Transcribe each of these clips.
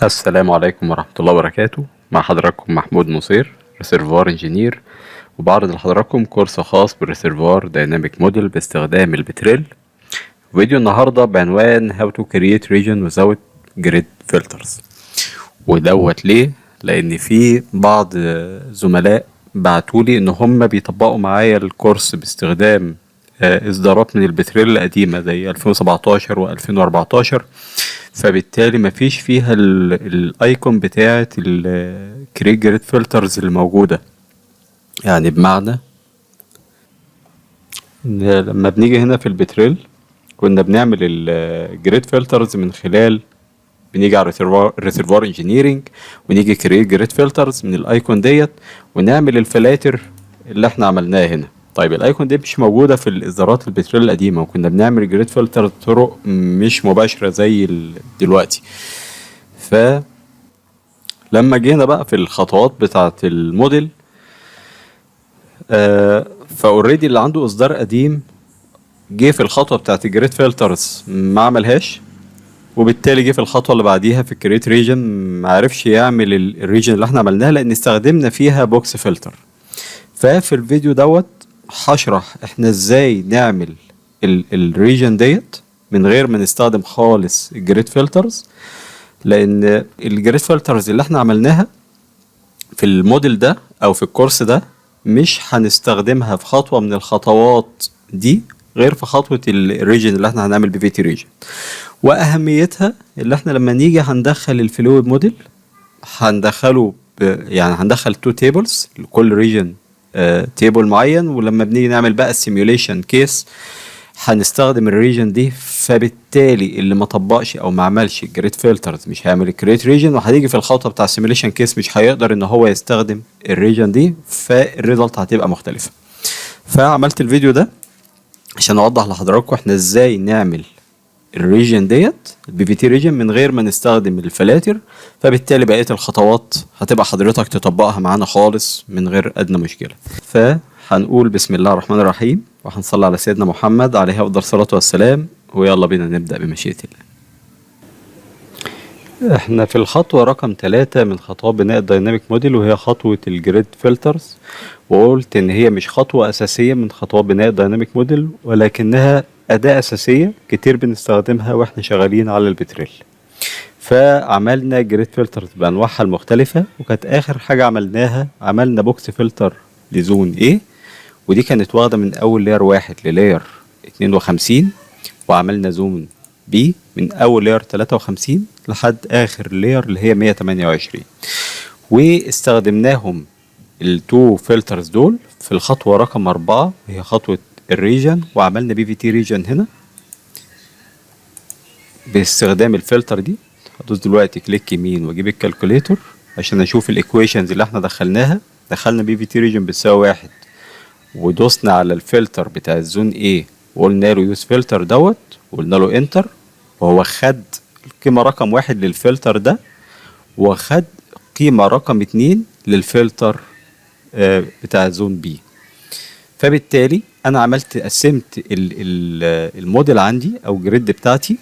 السلام عليكم ورحمة الله وبركاته. مع حضراتكم محمود نصير، ريسيرفوار انجينير، وبعرض لحضراتكم كورس خاص بالريسيرفوار دايناميك موديل باستخدام البتريل. فيديو النهاردة بعنوان How to create region without grid filters. ودوت ليه؟ لأن في بعض زملاء بعتولي إن هم بيطبقوا معايا الكورس باستخدام إصدارات من البتريل القديمة زي 2017 و2014، فبالتالي مفيش فيها الايكون بتاعة الكريت جريد فلترز اللي موجودة. يعني بمعنى إن لما بنيجي هنا في البتريل كنا بنعمل الجريد فلترز من خلال بنيجي على الريسيرفوار انجينيرنج ونيجي كريت جريد فلترز من الايكون ديت ونعمل الفلاتر اللي احنا عملناها هنا. طيب الايكون دي مش موجوده في الاصدارات البترول القديمه، وكنا بنعمل جريد فلتر طرق مش مباشره زي دلوقتي. فلما جينا بقى في الخطوات بتاعه الموديل، فاوريدي اللي عنده اصدار قديم جه في الخطوه بتاعه الجريد فلترز ما عملهاش، وبالتالي جه في الخطوه اللي بعديها في الكريت ريجن ما عرفش يعمل الريجن اللي احنا عملناها لان استخدمنا فيها بوكس فلتر. ففي الفيديو دوت هشرح احنا ازاي نعمل الريجن ديت من غير ما نستخدم خالص الجريد فلترز، لان الجريد فلترز اللي احنا عملناها في الموديل ده او في الكورس ده مش هنستخدمها في خطوة من الخطوات دي غير في خطوة الريجن اللي احنا هنعمل بي تي ريجن. واهميتها اللي احنا لما نيجي هندخل الفلويد موديل هندخله يعني هندخل تو تيبلز لكل ريجن، تيبل معين، ولما بنيجي نعمل بقى السيميوليشن كيس هنستخدم الريجن دي. فبالتالي اللي ما طبقش او ما عملش جريد فلترز مش هيعمل الكريت ريجن، وهتيجي في الخطوه بتاع السيميوليشن كيس مش هيقدر ان هو يستخدم الريجن دي، فالريزلت هتبقى مختلفه. فعملت الفيديو ده عشان اوضح لحضراتكم احنا ازاي نعمل الريجن ديت البي في تي ريجن من غير ما نستخدم الفلاتر، فبالتالي بقيه الخطوات هتبقى حضرتك تطبقها معانا خالص من غير ادنى مشكله. فهنقول بسم الله الرحمن الرحيم وهنصلي على سيدنا محمد عليه افضل الصلاه والسلام، ويلا بينا نبدا بمشيئه الله. احنا في الخطوه رقم 3 من خطوات بناء الدايناميك موديل، وهي خطوه الجريد فلترز، وقلت ان هي مش خطوه اساسيه من خطوات بناء الدايناميك موديل، ولكنها أداة أساسية كتير بنستخدمها وإحنا شغالين على البتريل. فعملنا جريد فلترز بأنواعها المختلفة، وكانت آخر حاجة عملناها عملنا بوكس فلتر لزون A، ودي كانت واخدة من أول لاير 1 للاير 52، وعملنا زون B من أول لاير 53 لحد آخر لاير اللي هي 128، واستخدمناهم التو فلترز دول في الخطوة رقم 4 وهي خطوة الريجن، وعملنا بي في تي ريجن هنا باستخدام الفلتر دي. هدوس دلوقتي كليك يمين واجيب الكالكوليتور عشان اشوف الايكويشنز اللي احنا دخلناها. دخلنا بي في تي ريجن بتساوي 1، ودوسنا على الفلتر بتاع الزون A وقلنا له يوز فلتر دوت وقلنا له انتر، وهو خد القيمة رقم 1 للفلتر ده، وخد قيمة رقم 2 للفلتر بتاع الزون B. فبالتالي انا قسمت الموديل عندي او الجريد بتاعتي،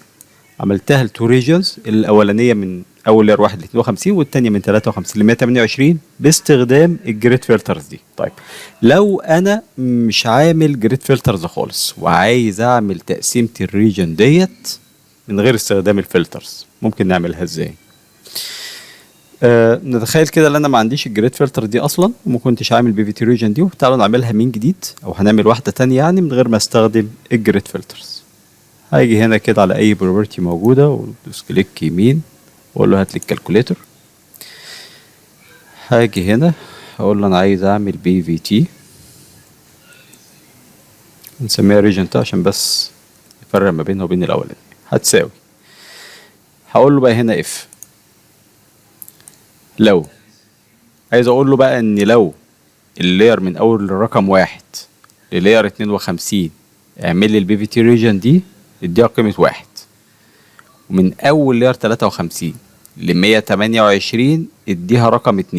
عملتها لتو ريجنز، الاولانيه من اول لاير 1 ل 52 والثانيه من 53 ل 128 باستخدام الجريد فلترز دي. طيب لو انا مش عامل جريد فلترز خالص وعايز اعمل تقسيمه الريجن ديت من غير استخدام الفلترز، ممكن نعملها ازاي؟ نتخيل كده ان انا ما عنديش الجريد فلتر دي اصلا وما كنتش عامل بي في تي ريجن دي، وتعالوا نعملها من جديد او هنعمل واحده تانية يعني من غير ما استخدم الجريد فلترز. هاجي هنا كده على اي بروبرتي موجوده وادوس كليك يمين واقول له هات لي الكالكوليتر. هاجي هنا اقول له انا عايز اعمل بي في تي، نسميها ريجن عشان بس نفرق ما بينها وبين الاولاني. هتساوي، هقول له بقى هنا اف، لو عايز اقول له بقى ان لو اللاير من اول رقم 1 للاير 52 اعمل لي البي في تي ريجن دي اديها قيمه 1، ومن اول لاير 53 ل 128 اديها رقم 2،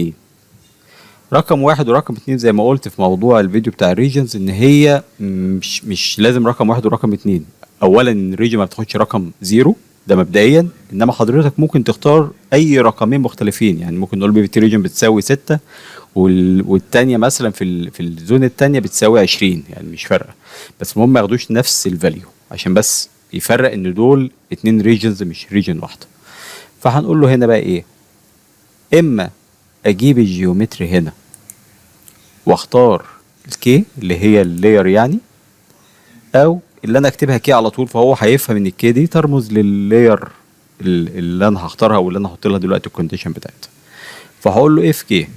رقم 1 ورقم 2 زي ما قلت في موضوع الفيديو بتاع الريجنز ان هي مش لازم رقم 1 ورقم 2. اولا الريجن ما بتاخدش رقم 0، ده مبدئيا. انما حضرتك ممكن تختار اي رقمين مختلفين، يعني ممكن نقول بي في تي ريجن بتساوي 6 والتانية مثلا في الزون التانية بتساوي 20، يعني مش فارقة، بس المهم ما ياخدوش نفس الفاليو عشان بس يفرق ان دول اتنين ريجنز مش ريجن واحدة. فهنقول له هنا بقى ايه، اما اجيب الجيومتري هنا واختار الكي اللي هي اللاير يعني، او اللي انا اكتبها كي على طول، فهو هيفهم ان الكي دي ترمز لللاير اللي انا هختارها واللي انا هحط لها دلوقتي الكونديشن بتاعتها. فهقول له اف كي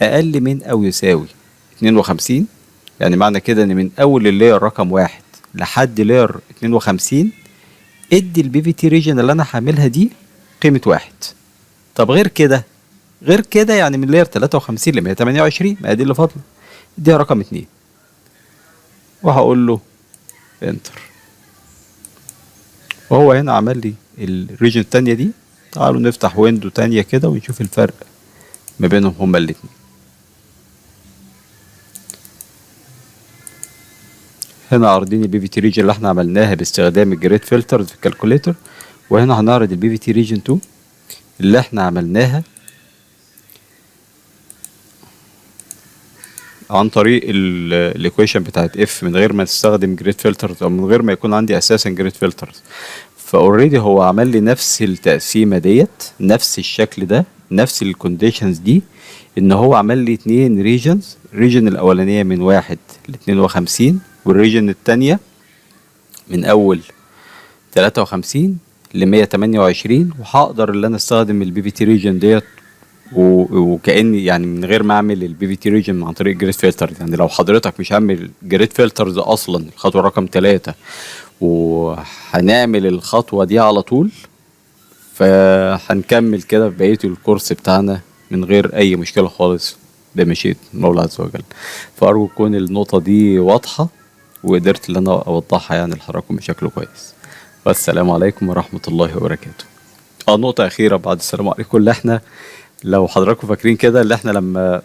اقل من او يساوي 52، يعني معنى كده ان من اول اللاير رقم 1 لحد لاير 52 ادي البي في تي ريجن اللي انا هعملها دي قيمة 1. طب غير كده، غير كده يعني من لاير 53 ل 128، ما دي اللي فاضله، اديها رقم 2 وهقول له انتر. وهو هنا عمل لي الريجن التانية دي. تعالوا نفتح ويندو تانية كده ونشوف الفرق ما بينهم هما الاتنين. هنا عارضين البي في تي ريجن اللي احنا عملناها باستخدام الجريد فلترز في الكالكوليتر، وهنا هنعرض البي في تي ريجن 2 اللي احنا عملناها عن طريق الايكويشن بتاعت اف من غير ما نستخدم جريد فلترز او من غير ما يكون عندي اساسا جريد فلترز. فاوريدي هو عمل لي نفس التقسيمه ديت، نفس الشكل ده، نفس الكونديشنز دي، ان هو عمل لي 2 ريجنز، الريجن الاولانيه من 1 ل 52 والريجن الثانيه من اول 53 ل 128. وهقدر ان انا استخدم البي في تي ريجن ديت وكاني يعني من غير ما اعمل البي في تي ريجن عن طريق جريد فلتر. يعني لو حضرتك مش عامل جريد فلترز اصلا الخطوه رقم 3 وهنعمل الخطوه دي على طول، فهنكمل كده في بقيه الكورس بتاعنا من غير اي مشكله خالص بمشيئه المولى عز وجل. فارجو تكون النقطه دي واضحه وقدرت ان انا اوضحها يعني لحضراتكم بشكل كويس. والسلام عليكم ورحمه الله وبركاته. نقطه اخيره بعد السلام عليكم، اللي احنا لو حضراتكم فاكرين كده، اللي احنا لما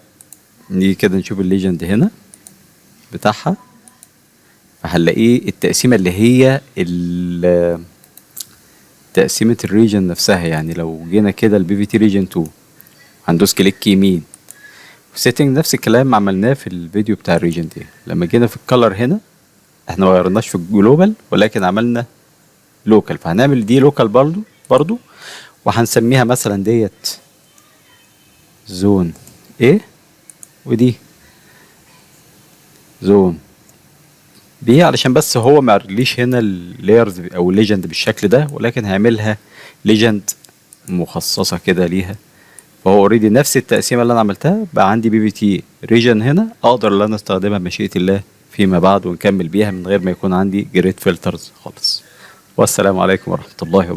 نيجي كده نشوف الليجند هنا بتاعها، فهنلاقيه التقسيمه اللي هي تقسيمه الريجن نفسها. يعني لو جينا كده البي في تي ريجن 2 هندوس كليك يمين وسيتنج، نفس الكلام عملناه في الفيديو بتاع الريجن دي. لما جينا في الكالر هنا احنا ما غيرناش في الجلوبال ولكن عملنا لوكال، فهنعمل دي لوكال برضو وهنسميها مثلا ديت زون A ودي زون B، علشان بس هو ما قاليش هنا اللايرز او الليجند بالشكل ده، ولكن هيعملها ليجند مخصصه كده ليها. فهو اوريدي نفس التقسيمه اللي انا عملتها، بقى عندي بي في تي ريجن هنا اقدر ان انا استخدمها بمشيئه الله فيما بعد ونكمل بيها من غير ما يكون عندي جريد فلترز خالص. والسلام عليكم ورحمه الله وبركاته.